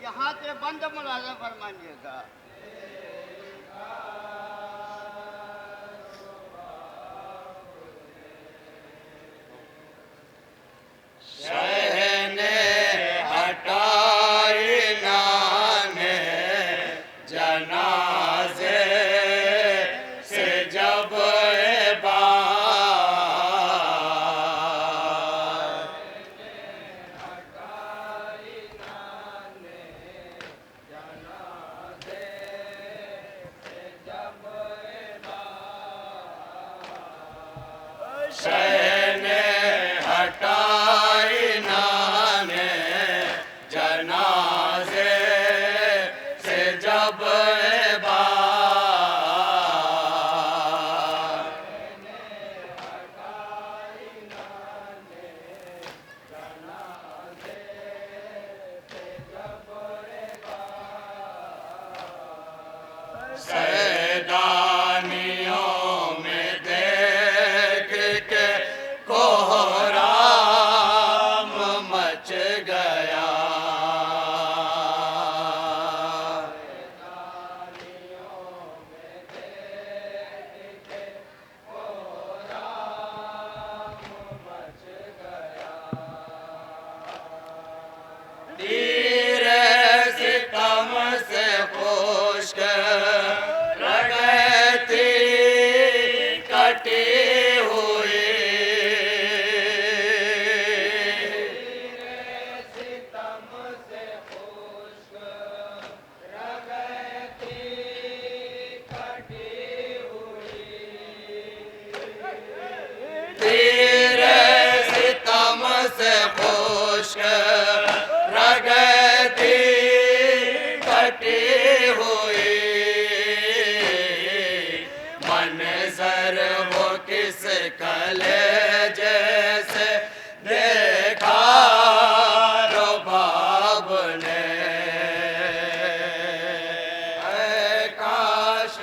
यहाँ से बंद मुलाजा फरमाइएगा। शहने हटाई नाने जनाजे से जब शहने हटाई नाने जनाजे से जब सैदानियों में देख के कोहराम मच गया। तीरे सितम से खुश्क रगती कटी हुई। तीरे सितम से खुश्क रगती कटी हुई। मंजर वो किस कलेजे से देखा रुबाब ने। ऐ काश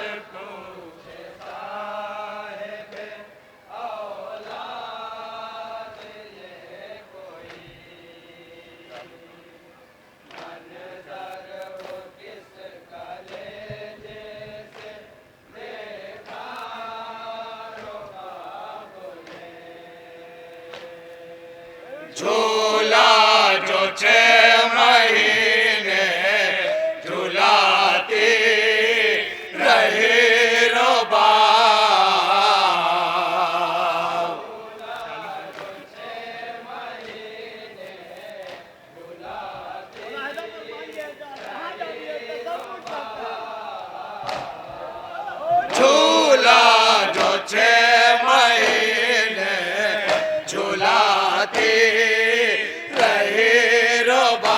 झूला जो 6 महीने झूलाती रही रुबाब। झूला जो 6 महीने झूलाती रही रुबाब।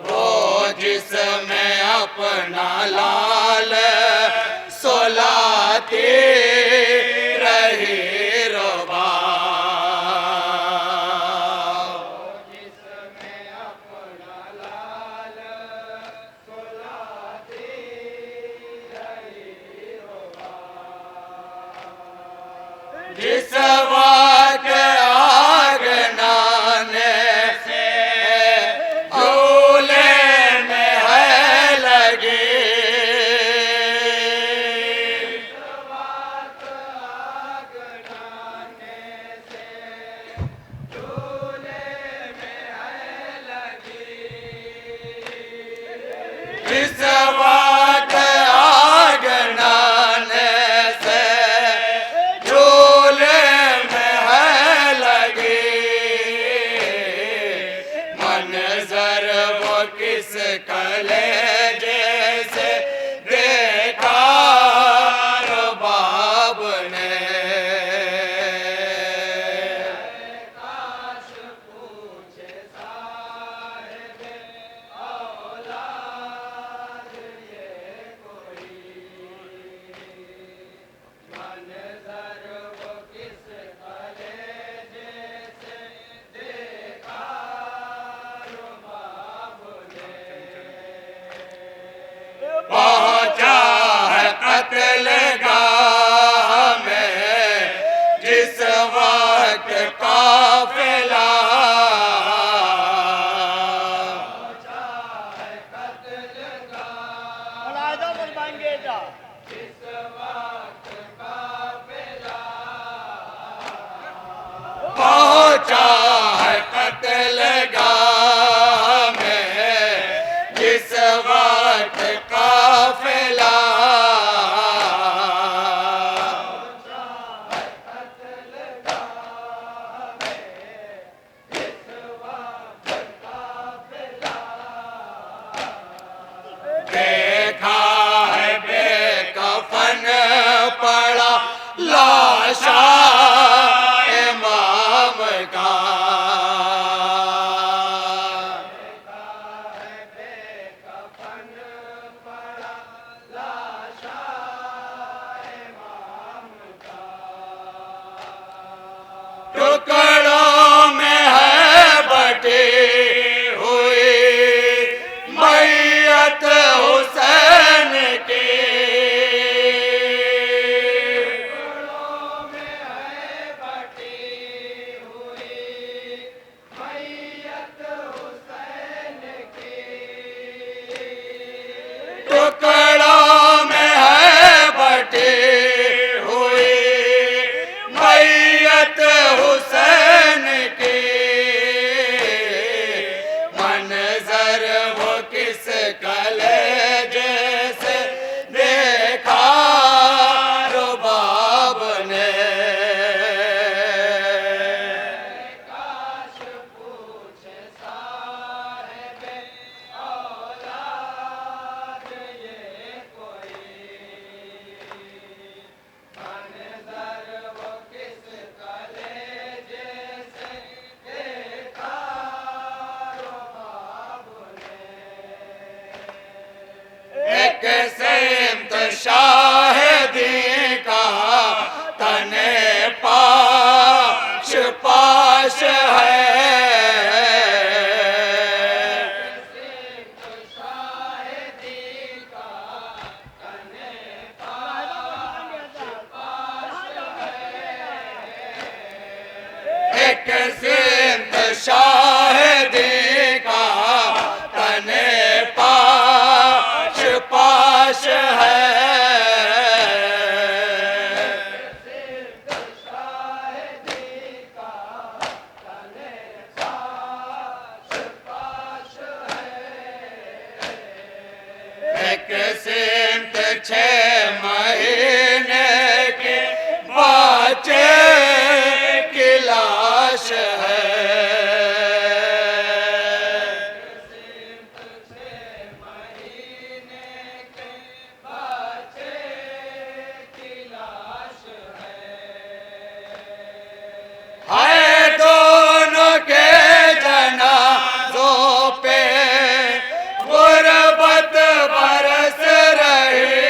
वो जिसमें अपना लाल सोलाती रही रुबाब। जिस वक्त आग नाने से झूले में है लगी। जिस वक्त आग नाने से झूले सिमत शाहिदी का तने पाश पाश है। एक सिमत 6 महीने के बच्चे की लाश है। हाय दोनों के जनाजों पे गुर्बत बरस रही।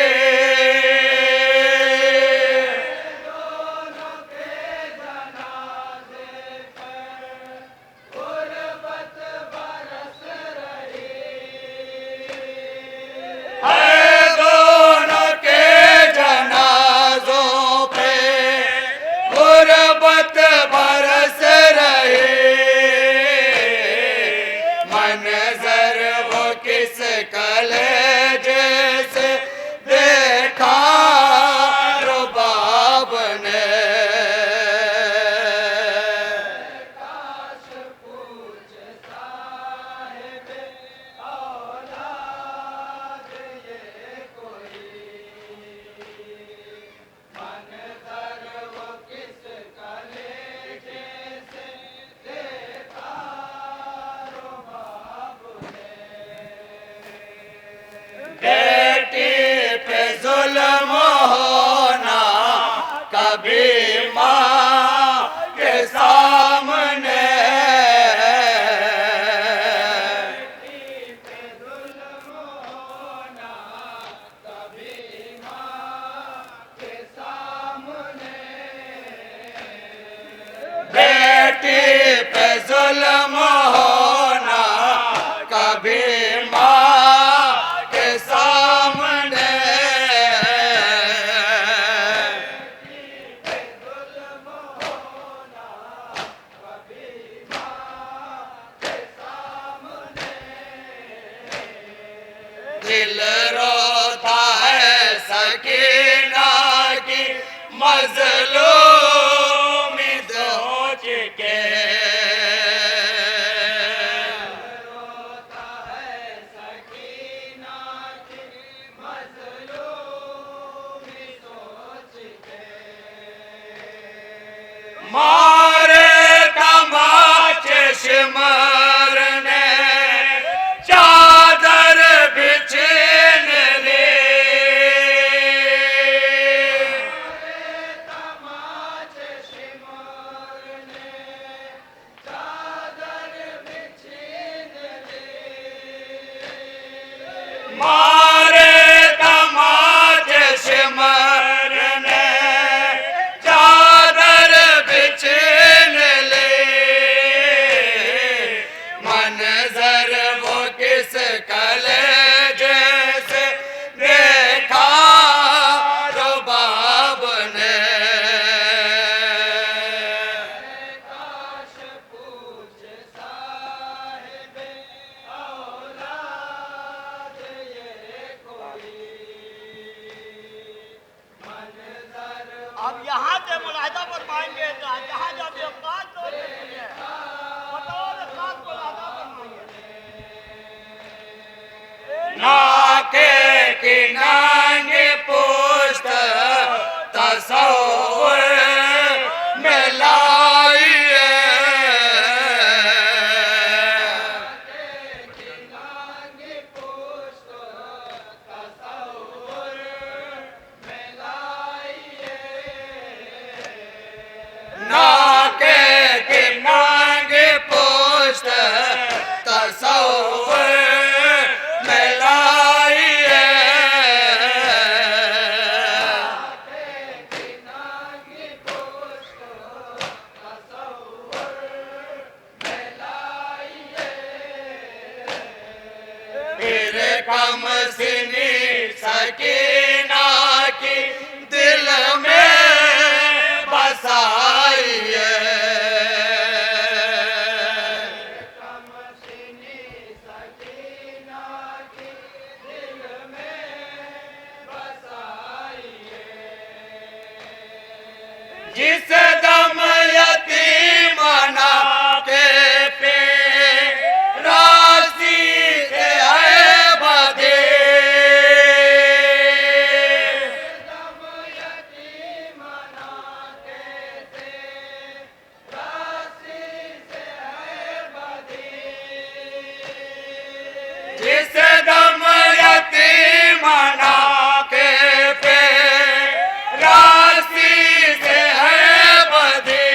हाय दोनों के जनाजों पे गुर्बत बरस रही। मंजर वो किस कलेजे से देखा रुबाब ने। बेटी पे जुल्म होना कभी माँ के सामने। बेटी पे जुल्म होना कभी माँ के सामने। दिल रोता है सकीना की मजलूमी सोच के। मारे तमाचे सिमर ने चादर बिछेन ली। मारे तमाचे सिमर ने चादर बिछेन ली। मंजर वो किस कलेजे से देखा रुबाब ने। अब यहाँ से मुलाहिदा फरमाएंगे जहाँ जहाँ भी अवकाश हो रही है बतौर खास मुलाहिदा फरमाइए। नाके की नांगी पुश्त तसव्वुर में लाइए। नाके की नांगी पुश्त तसव्वुर में लाइए। फिर कम सिनी सकीना की दिल में बसाइए। जिस दम यतीम ना के पे राशि से है बधे जिस दम यतीम ना के पे राशि से है बधे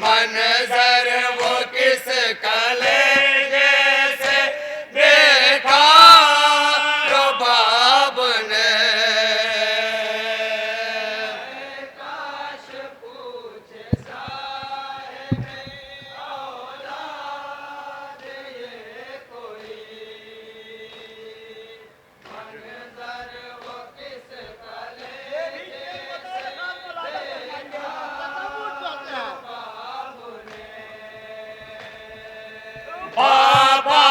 मंजर वो किस कलेजे से देखा रबाब ने बाबा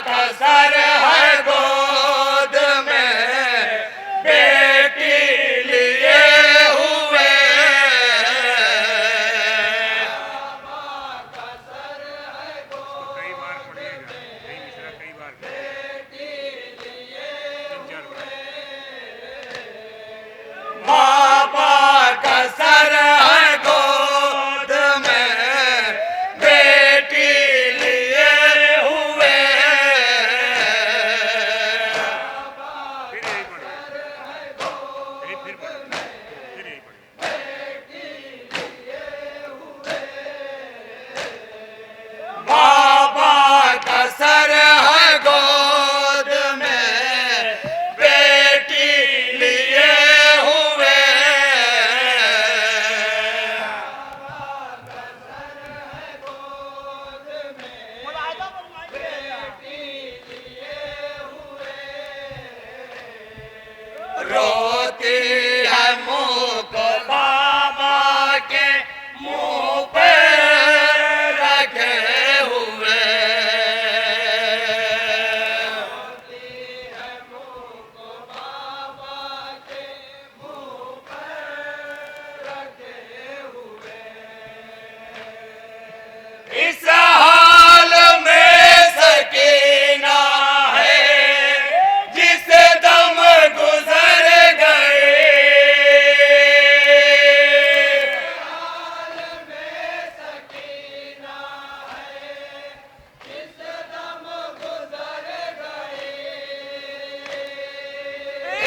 का सर है गोद में बेटी लिए हुए कई बार पढ़िएगा यही मिश्रा कई बार तीन चार बार बाबा का सर है गोद में बेटी लिए हुए फिर यही पढ़िए फिर पढ़िए फिर यही पढ़िए बाबा का सर है गोद में बेटी लिए हुए मुलाहिदा फरमाइए रोती है मुंह को बाबा के मुंह पे रखे हुए इस हाल में सकीना है जिस दम गुजर गए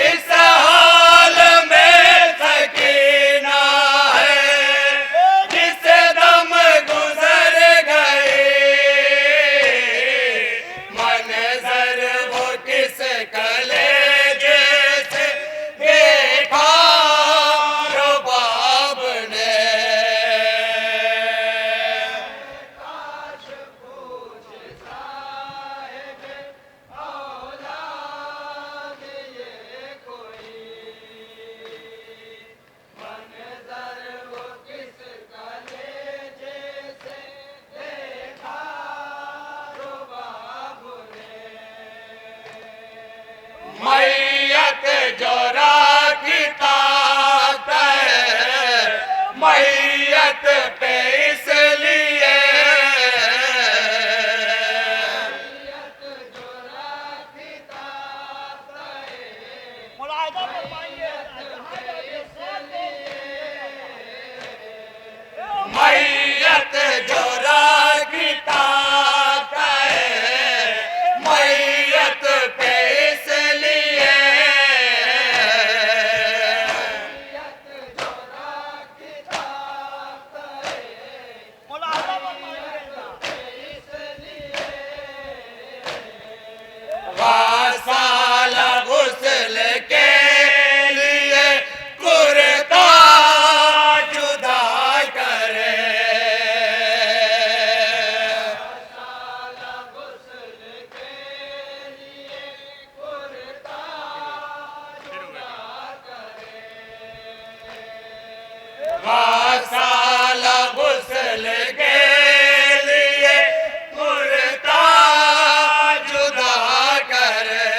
इस हाल में सकीना है जिस दम गुजर गए मंजर वो किस कलेजे से देखा रबाब ने मैयत जो राखी तात है मैयत पे इसलिए मुलाहिदा फरमाइए मैयत जो राखी तात है मैयत पे इसलिए मुलाहिदा फरमाइए वासाल गुस्ल के लिए कुर्ता जुदा करे वासाल गुस्ल के लिए कुर्ता जुदा करे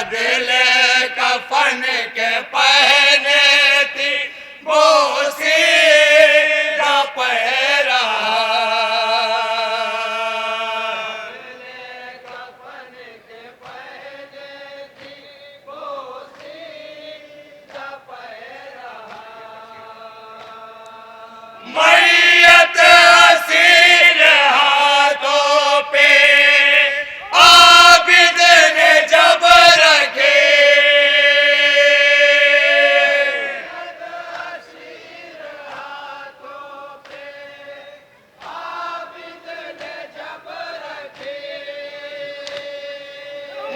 बदले कफन के पहने थी वो सीधा पहरा मैयत असीर हाथों पे आबिद ने जब रखे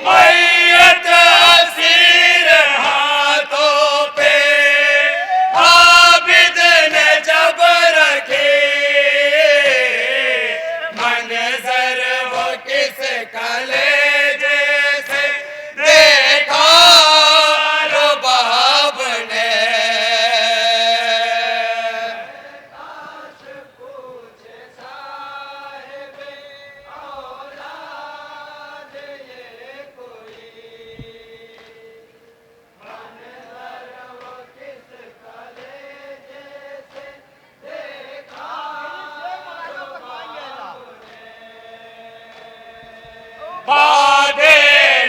मैयत असीर हाथों पे आबिद ने जब रखे मंजर वो किस कलेजे से देखा रुबाब ने बादे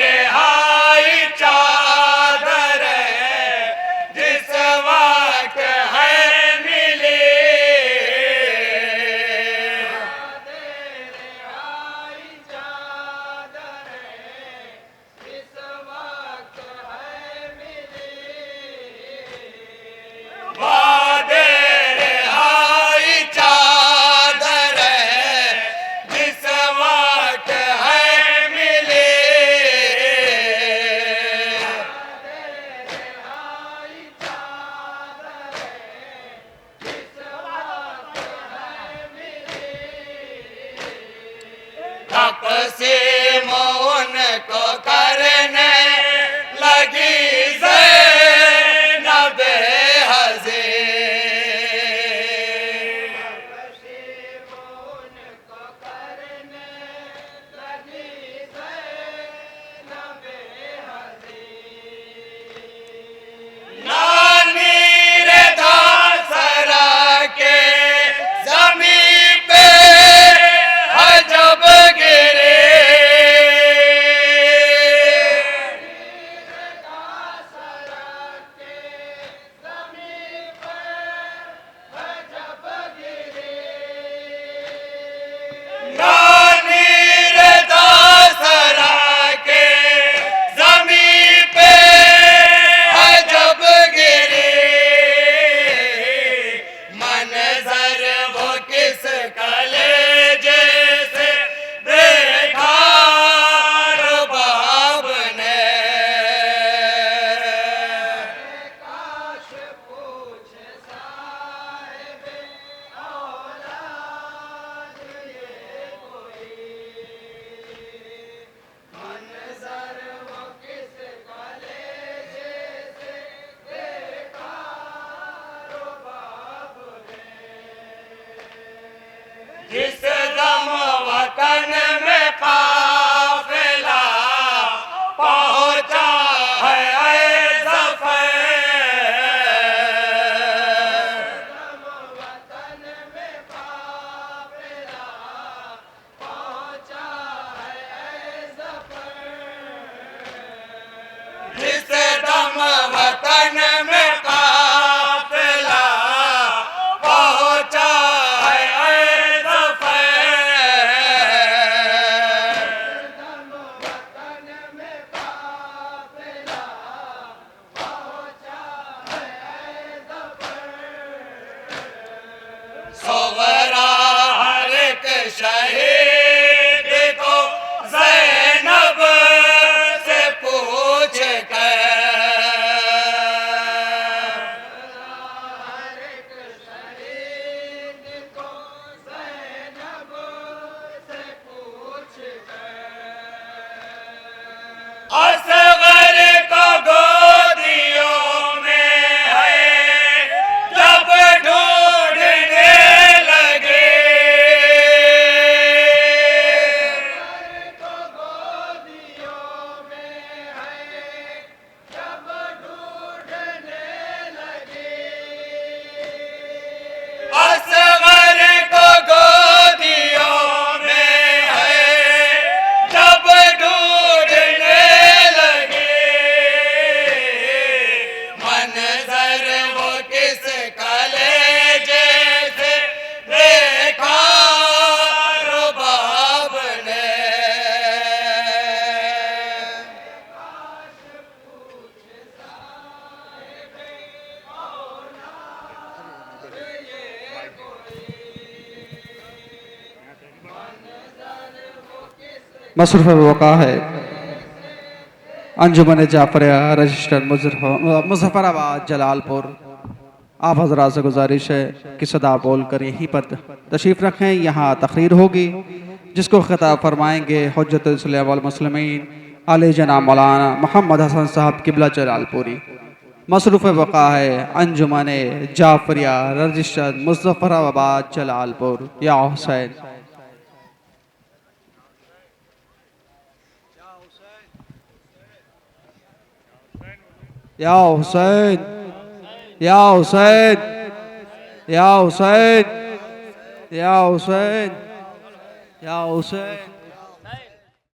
रिहाई चादर जिस वक्त है मिली बादे रिहाई चादर जिस वक्त है मिली तक़सीम उनको करने लगी ज़ैनब हज़ीर नानी रेधा सरा के ज़मीं पे हजब गिरे मसरूफ़ वक़ा है अंजुमन जाफरिया रजिस्टर मुजफ्फराबाद जलालपुर। आप हजरात से गुजारिश है कि सदा बोल कर यहीं पर तशरीफ़ रखें। यहाँ तकरीर होगी जिसको खिताब फरमाएंगे हुज्जतुल इस्लाम वल मुस्लिमीन आले जनाब मौलाना मोहम्मद हसन साहब किबला जलालपुरी। मसरूफ़ वक़ा है अंजुमन जाफरिया रजिस्टर मुजफ्फराबाद जलालपुर। या हुसैन या हुसैन या हुसैन या हुसैन या हुसैन या हुसैन।